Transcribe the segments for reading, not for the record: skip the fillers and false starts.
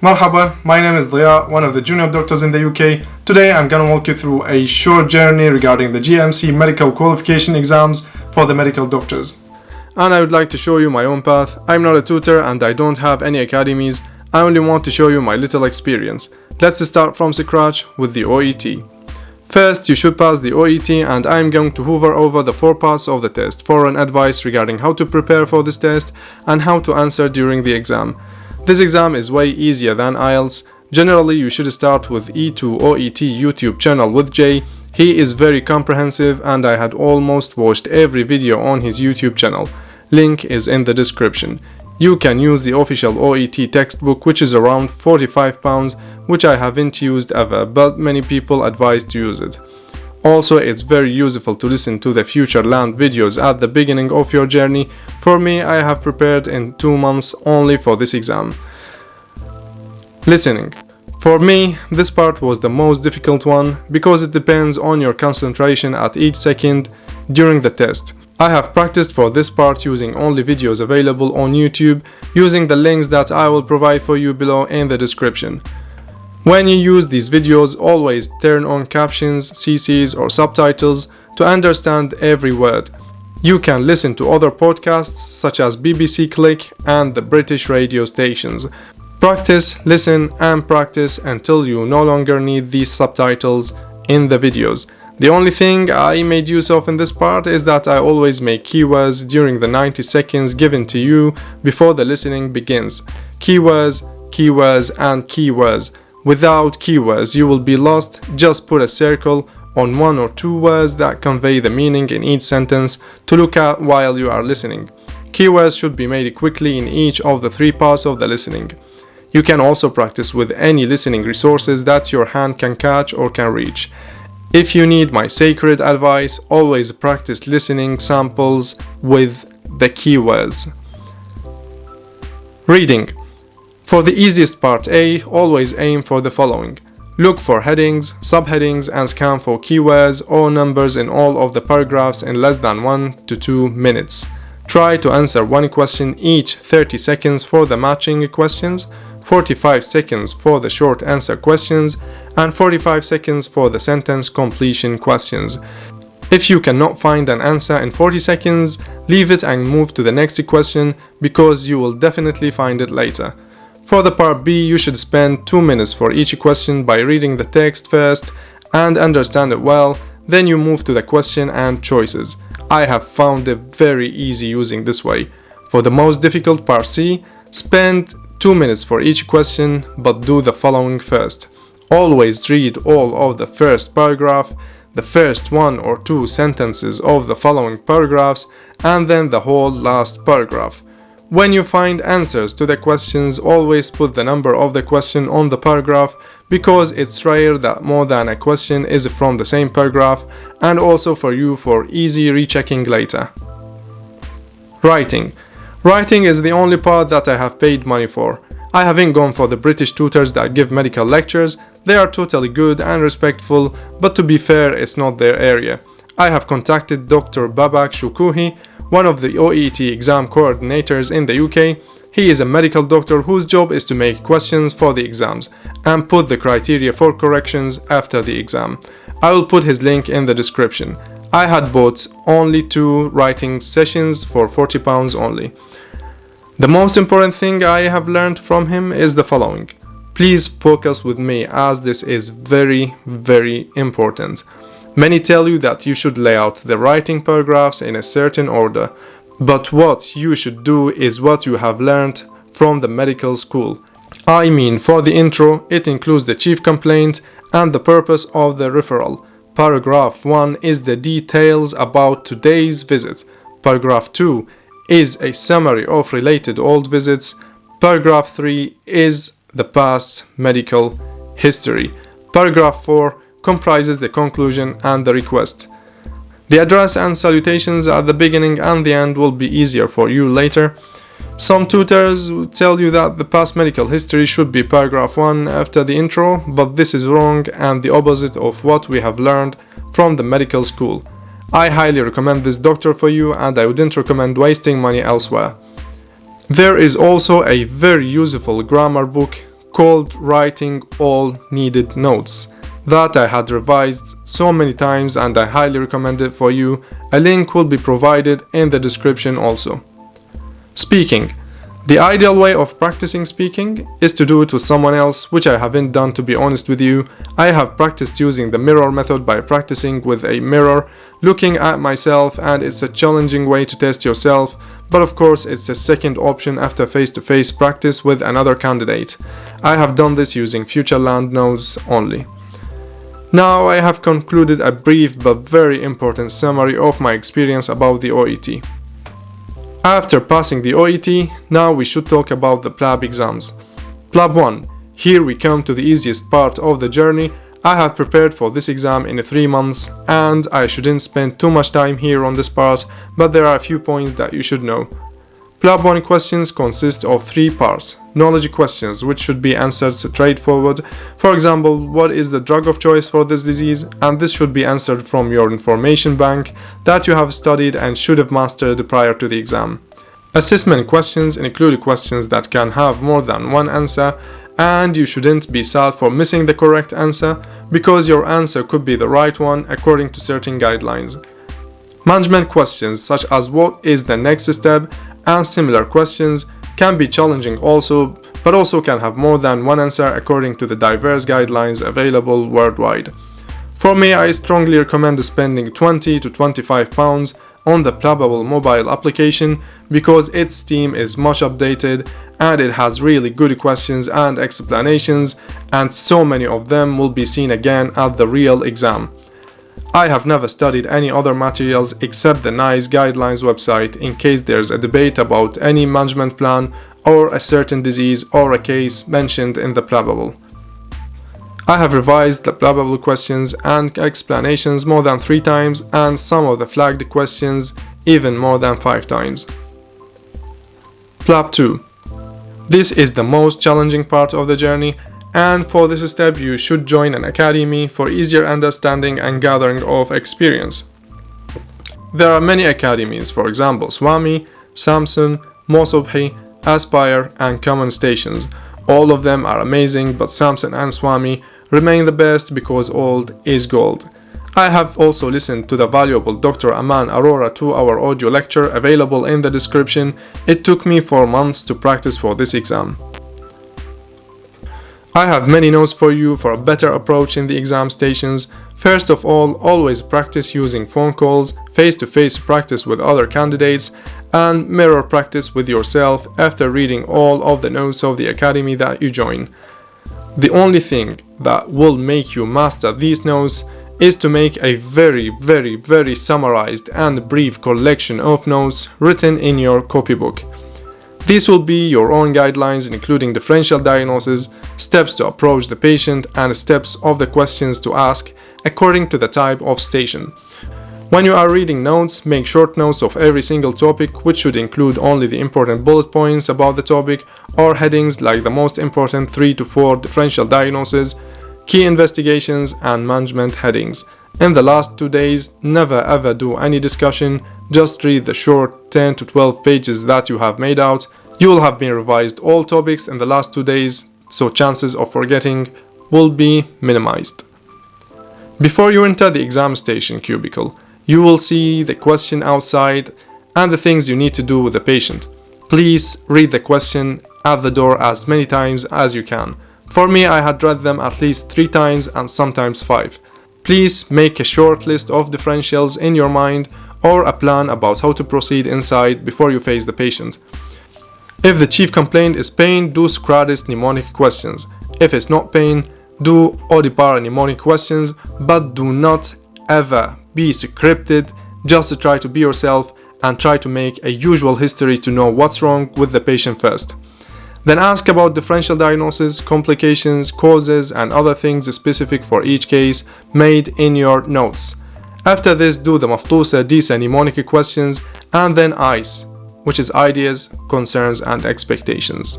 Marhaba, my name is Diya, one of the junior doctors in the UK. Today I'm going to walk you through a short journey regarding the GMC medical qualification exams for the medical doctors. And I would like to show you my own path. I'm not a tutor and I don't have any academies. I only want to show you my little experience. Let's start from scratch with the OET. First, you should pass the OET, and I'm going to hover over the 4 parts of the test for an advice regarding how to prepare for this test and how to answer during the exam. This exam is way easier than IELTS. Generally, you should start with E2 OET YouTube channel with Jay. He is very comprehensive and I had almost watched every video on his YouTube channel. Link is in the description. You can use the official OET textbook, which is around £45, which I haven't used ever, but many people advise to use it. Also, it's very useful to listen to the Future Land videos at the beginning of your journey. For me, I have prepared in 2 months only for this exam. Listening. For me, this part was the most difficult one because it depends on your concentration at each second during the test. I have practiced for this part using only videos available on YouTube, using the links that I will provide for you below in the description. When you use these videos, always turn on captions, CCs or subtitles to understand every word. You can listen to other podcasts such as BBC Click and the British radio stations. Practice, listen and practice until you no longer need these subtitles in the videos. The only thing I made use of in this part is that I always make keywords during the 90 seconds given to you before the listening begins. Keywords, keywords and keywords. Without keywords, you will be lost. Just put a circle on 1 or 2 words that convey the meaning in each sentence to look at while you are listening. Keywords should be made quickly in each of the 3 parts of the listening. You can also practice with any listening resources that your hand can catch or can reach. If you need my sacred advice, always practice listening samples with the keywords. Reading. For the easiest part A, always aim for the following. Look for headings, subheadings and scan for keywords or numbers in all of the paragraphs in less than 1 to 2 minutes. Try to answer one question each 30 seconds for the matching questions, 45 seconds for the short answer questions, and 45 seconds for the sentence completion questions. If you cannot find an answer in 40 seconds, leave it and move to the next question because you will definitely find it later. For the part B, you should spend 2 minutes for each question by reading the text first and understand it well, then you move to the question and choices. I have found it very easy using this way. For the most difficult part C, spend 2 minutes for each question, but do the following first. Always read all of the first paragraph, the first 1 or 2 sentences of the following paragraphs, and then the whole last paragraph. When you find answers to the questions, always put the number of the question on the paragraph because it's rare that more than a question is from the same paragraph, and also for you for easy rechecking later. Writing. Writing is the only part that I have paid money for. I haven't gone for the British tutors that give medical lectures. They are totally good and respectful, but to be fair, it's not their area. I have contacted Dr Babak Shokouhi, one of the OET exam coordinators in the UK. He is a medical doctor whose job is to make questions for the exams and put the criteria for corrections after the exam. I will put his link in the description. I had bought only 2 writing sessions for £40 only. The most important thing I have learned from him is the following. Please focus with me as this is very, very important. Many tell you that you should lay out the writing paragraphs in a certain order, but what you should do is what you have learned from the medical school. I mean, for the intro, it includes the chief complaint and the purpose of the referral. Paragraph 1 is the details about today's visit. Paragraph 2 is a summary of related old visits. Paragraph 3 is the past medical history. Paragraph 4 comprises the conclusion and the request. The address and salutations at the beginning and the end will be easier for you later. Some tutors tell you that the past medical history should be paragraph 1 after the intro, but this is wrong and the opposite of what we have learned from the medical school. I highly recommend this doctor for you and I wouldn't recommend wasting money elsewhere. There is also a very useful grammar book called writing all needed notes that I had revised so many times, and I highly recommend it for you. A link will be provided in the description also. Speaking. The ideal way of practicing speaking is to do it with someone else, which I haven't done, to be honest with you. I have practiced using the mirror method by practicing with a mirror, looking at myself, and it's a challenging way to test yourself, but of course it's a second option after face-to-face practice with another candidate. I have done this using FutureLand notes only. Now I have concluded a brief but very important summary of my experience about the OET. After passing the OET, now we should talk about the Plab exams. Plab 1. Here we come to the easiest part of the journey. I have prepared for this exam in 3 months, and I shouldn't spend too much time here on this part, but there are a few points that you should know. Plab 1 questions consist of 3 parts. Knowledge questions, which should be answered straightforward. For example, what is the drug of choice for this disease? And this should be answered from your information bank that you have studied and should have mastered prior to the exam. Assessment questions include questions that can have more than one answer, and you shouldn't be sad for missing the correct answer, because your answer could be the right one according to certain guidelines. Management questions, such as what is the next step, and similar questions, can be challenging also, but also can have more than one answer according to the diverse guidelines available worldwide. For me, I strongly recommend spending 20 to 25 pounds on the Plabable mobile application because its theme is much updated and it has really good questions and explanations, and so many of them will be seen again at the real exam. I have never studied any other materials except the NICE guidelines website in case there's a debate about any management plan or a certain disease or a case mentioned in the Plabable. I have revised the Plabable questions and explanations more than 3 times, and some of the flagged questions even more than 5 times. Plab 2. This is the most challenging part of the journey, and for this step you should join an academy for easier understanding and gathering of experience. There are many academies, for example Swamy, Samson, Shokouhi, Aspire and Common Stations. All of them are amazing, but Samson and Swamy remain the best because old is gold. I have also listened to the valuable Dr. Aman Arora 2-hour audio lecture available in the description. It took me 4 months to practice for this exam. I have many notes for you for a better approach in the exam stations. First of all, always practice using phone calls, face-to-face practice with other candidates, and mirror practice with yourself after reading all of the notes of the academy that you join. The only thing that will make you master these notes is to make a very summarized and brief collection of notes written in your copybook. These will be your own guidelines, including differential diagnosis, steps to approach the patient, and steps of the questions to ask according to the type of station. When you are reading notes, make short notes of every single topic, which should include only the important bullet points about the topic, or headings like the most important 3 to 4 differential diagnoses, key investigations, and management headings. In the last 2 days, never ever do any discussion, just read the short 10 to 12 pages that you have made out. You will have been revised all topics in the last 2 days, so chances of forgetting will be minimized. Before you enter the exam station cubicle, you will see the question outside and the things you need to do with the patient. Please read the question at the door as many times as you can. For me, I had read them at least 3 times and sometimes 5. Please make a short list of differentials in your mind or a plan about how to proceed inside before you face the patient. If the chief complaint is pain, do Socrates mnemonic questions. If it's not pain, do Oedipal mnemonic questions, but do not ever be scripted, just to try to be yourself and try to make a usual history to know what's wrong with the patient first. Then ask about differential diagnosis, complications, causes, and other things specific for each case made in your notes. After this, do the Maftusa Disa mnemonic questions, and then ICE, which is ideas, concerns, and expectations.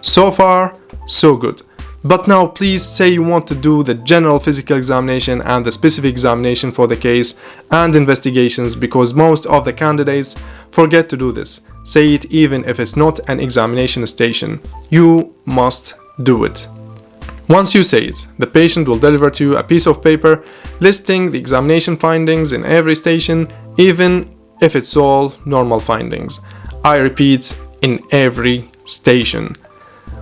So far, so good. But now please say you want to do the general physical examination and the specific examination for the case and investigations, because most of the candidates forget to do this. Say it even if it's not an examination station. You must do it. Once you say it, the patient will deliver to you a piece of paper listing the examination findings in every station, even if it's all normal findings. I repeat, in every station.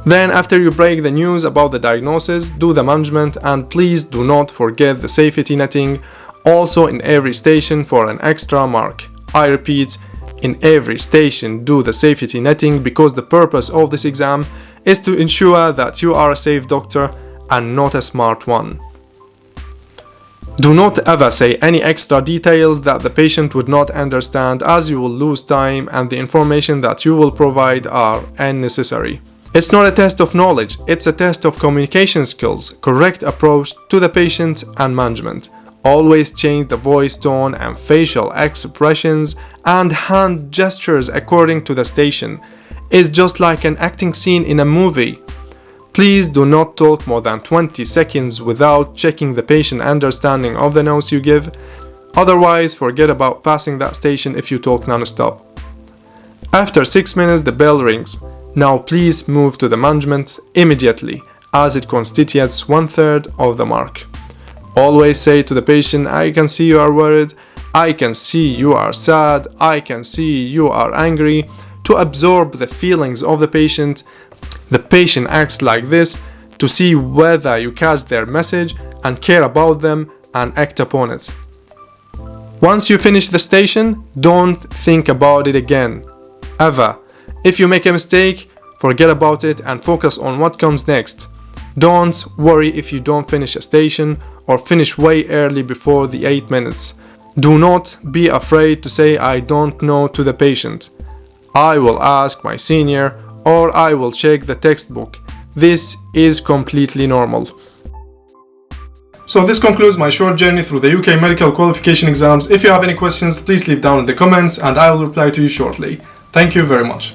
Then after you break the news about the diagnosis, do the management, and please do not forget the safety netting, also in every station for an extra mark. I repeat, in every station do the safety netting, because the purpose of this exam is to ensure that you are a safe doctor and not a smart one. Do not ever say any extra details that the patient would not understand, as you will lose time and the information that you will provide are unnecessary. It's not a test of knowledge, it's a test of communication skills, correct approach to the patient and management. Always change the voice tone and facial expressions and hand gestures according to the station. It's just like an acting scene in a movie. Please do not talk more than 20 seconds without checking the patient understanding of the notes you give. Otherwise, forget about passing that station if you talk non-stop. After 6 minutes, the bell rings. Now please move to the management immediately, as it constitutes 1/3 of the mark. Always say to the patient, I can see you are worried, I can see you are sad, I can see you are angry, to absorb the feelings of the patient. The patient acts like this to see whether you catch their message and care about them and act upon it. Once you finish the station, don't think about it again, ever. If you make a mistake, forget about it and focus on what comes next. Don't worry if you don't finish a station or finish way early before the 8 minutes. Do not be afraid to say I don't know to the patient. I will ask my senior, or I will check the textbook. This is completely normal. So this concludes my short journey through the UK medical qualification exams. If you have any questions, please leave down in the comments and I will reply to you shortly. Thank you very much.